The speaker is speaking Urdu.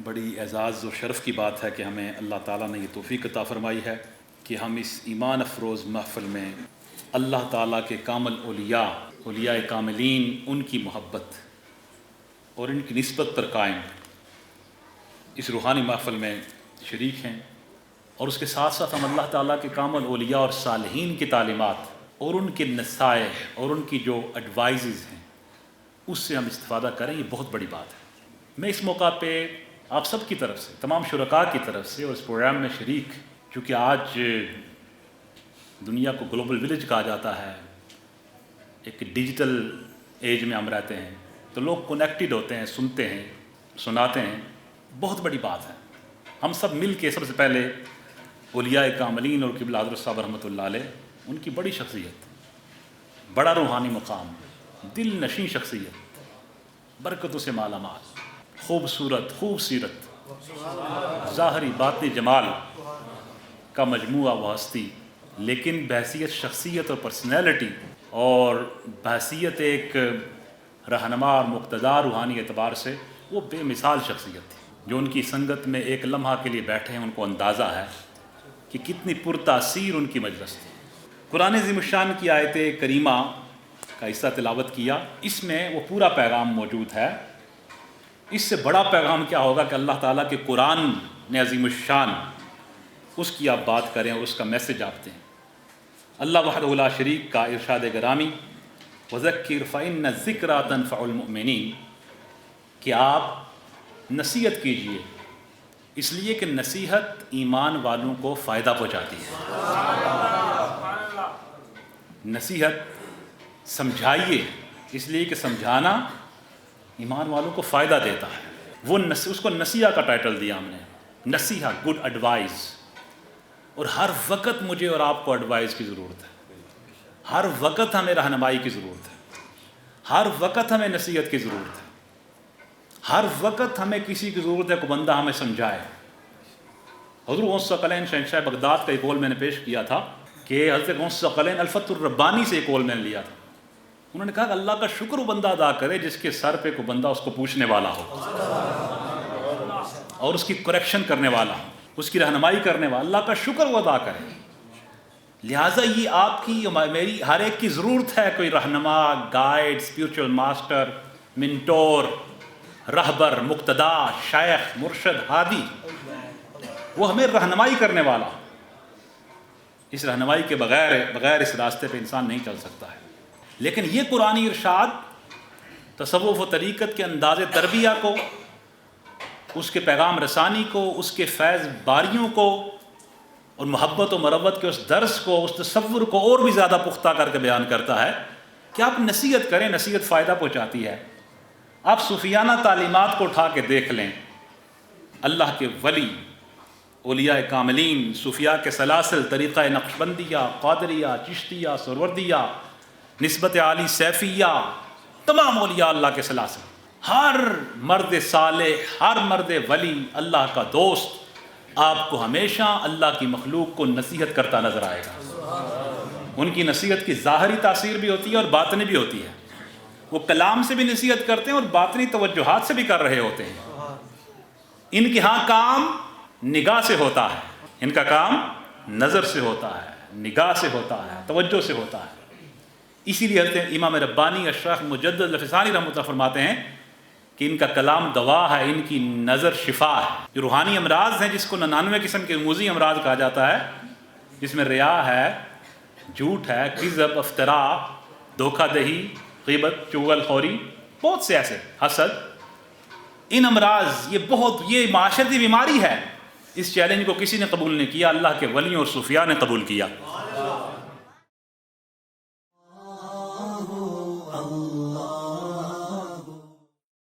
بڑی اعزاز و شرف کی بات ہے کہ ہمیں اللہ تعالیٰ نے یہ توفیق عطا فرمائی ہے کہ ہم اس ایمان افروز محفل میں اللہ تعالیٰ کے کامل اولیاء کاملین، ان کی محبت اور ان کی نسبت پر قائم اس روحانی محفل میں شریک ہیں، اور اس کے ساتھ ساتھ ہم اللہ تعالیٰ کے کامل اولیاء اور صالحین کی تعلیمات اور ان کے نصائح اور ان کی جو ایڈوائزز ہیں اس سے ہم استفادہ کریں۔ یہ بہت بڑی بات ہے۔ میں اس موقع پہ آپ سب کی طرف سے، تمام شرکاء کی طرف سے اور اس پروگرام میں شریک، چونکہ آج دنیا کو گلوبل ولیج کہا جاتا ہے، ایک ڈیجیٹل ایج میں ہم رہتے ہیں، تو لوگ کنیکٹڈ ہوتے ہیں، سنتے ہیں، سناتے ہیں، بہت بڑی بات ہے۔ ہم سب مل کے سب سے پہلے اولیاء کاملین اور قبلہ حضرت صاحب رحمۃ اللہ علیہ، ان کی بڑی شخصیت، بڑا روحانی مقام، دل نشیں شخصیت، برکتوں سے مالا مال، خوبصورت، خوب سیرت، ظاہری باطنی جمال کا مجموعہ و ہستی، لیکن بحیثیت شخصیت اور پرسنالٹی اور بحیثیت ایک رہنما اور مقتدار روحانی اعتبار سے وہ بے مثال شخصیت تھی۔ جو ان کی سنگت میں ایک لمحہ کے لیے بیٹھے ہیں ان کو اندازہ ہے کہ کتنی پرتاثیر ان کی مجلس تھی۔ قرآن عظیم الشان کی آیت کریمہ کا حصہ تلاوت کیا، اس میں وہ پورا پیغام موجود ہے۔ اس سے بڑا پیغام کیا ہوگا کہ اللہ تعالیٰ کے قرآن نے عظیم الشان، اس کی آپ بات کریں اور اس کا میسج آپ دیں۔ اللہ وحدہ لا شریک کا ارشاد گرامی وذکر فإن الذکریٰ تنفع المؤمنین، کہ آپ نصیحت کیجئے اس لیے کہ نصیحت ایمان والوں کو فائدہ پہنچاتی ہے۔ نصیحت سمجھائیے اس لیے کہ سمجھانا ایمان والوں کو فائدہ دیتا ہے۔ اس کو نصیحہ کا ٹائٹل دیا ہم نے، نصیحہ، گڈ ایڈوائز۔ اور ہر وقت مجھے اور آپ کو ایڈوائز کی ضرورت ہے، ہر وقت ہمیں رہنمائی کی ضرورت ہے، ہر وقت ہمیں نصیحت کی ضرورت ہے، ہر وقت ہمیں کسی کی ضرورت ہے کہ بندہ ہمیں سمجھائے۔ حضور غوث ثقلین شہنشاہ بغداد کا ایک قول میں نے پیش کیا تھا کہ حضرت غوث ثقلین الفتح الربانی سے ایک قول میں نے لیا تھا۔ انہوں نے کہا کہ اللہ کا شکر وہ بندہ ادا کرے جس کے سر پہ کوئی بندہ اس کو پوچھنے والا ہو اور اس کی کریکشن کرنے والا ہو، اس کی رہنمائی کرنے والا، اللہ کا شکر وہ ادا کرے۔ لہٰذا یہ آپ کی میری ہر ایک کی ضرورت ہے، کوئی رہنما، گائیڈ، اسپریچول ماسٹر، منٹور، رہبر، مقتدا، شیخ، مرشد، ہادی، وہ ہمیں رہنمائی کرنے والا۔ اس رہنمائی کے بغیر اس راستے پہ انسان نہیں چل سکتا ہے۔ لیکن یہ قرآنی ارشاد تصوف و طریقت کے انداز تربیہ کو، اس کے پیغام رسانی کو، اس کے فیض باریوں کو اور محبت و مروت کے اس درس کو، اس تصور کو اور بھی زیادہ پختہ کر کے بیان کرتا ہے کہ آپ نصیحت کریں، نصیحت فائدہ پہنچاتی ہے۔ آپ صوفیانہ تعلیمات کو اٹھا کے دیکھ لیں، اللہ کے ولی، اولیاء کاملین، صوفیاء کے سلاسل، طریقہ نقشبندیہ، قادریہ، چشتیہ، سروردیہ، نسبت عالی سیفیہ، تمام اولیاء اللہ کے سلاسل، ہر مرد صالح، ہر مرد ولی، اللہ کا دوست آپ کو ہمیشہ اللہ کی مخلوق کو نصیحت کرتا نظر آئے گا۔ ان کی نصیحت کی ظاہری تاثیر بھی ہوتی ہے اور باطنی بھی ہوتی ہے۔ وہ کلام سے بھی نصیحت کرتے ہیں اور باطنی توجہات سے بھی کر رہے ہوتے ہیں۔ ان کے ہاں کام نگاہ سے ہوتا ہے، ان کا کام نظر سے ہوتا ہے، نگاہ سے ہوتا ہے، توجہ سے ہوتا ہے۔ اسی لیے حضرت امام ربانی اشرف مجدد الفسانی رحمۃ اللہ فرماتے ہیں کہ ان کا کلام دوا ہے، ان کی نظر شفا ہے۔ جو روحانی امراض ہیں، جس کو 99 قسم کے رموزی امراض کہا جاتا ہے، جس میں ریا ہے، جھوٹ ہے، کذب، افترا، دھوکہ دہی، غیبت، چغل خوری، بہت سے ایسے، حسد، ان امراض، یہ معاشرتی بیماری ہے۔ اس چیلنج کو کسی نے قبول نہیں کیا، اللہ کے ولیوں اور صوفیاء نے قبول کیا۔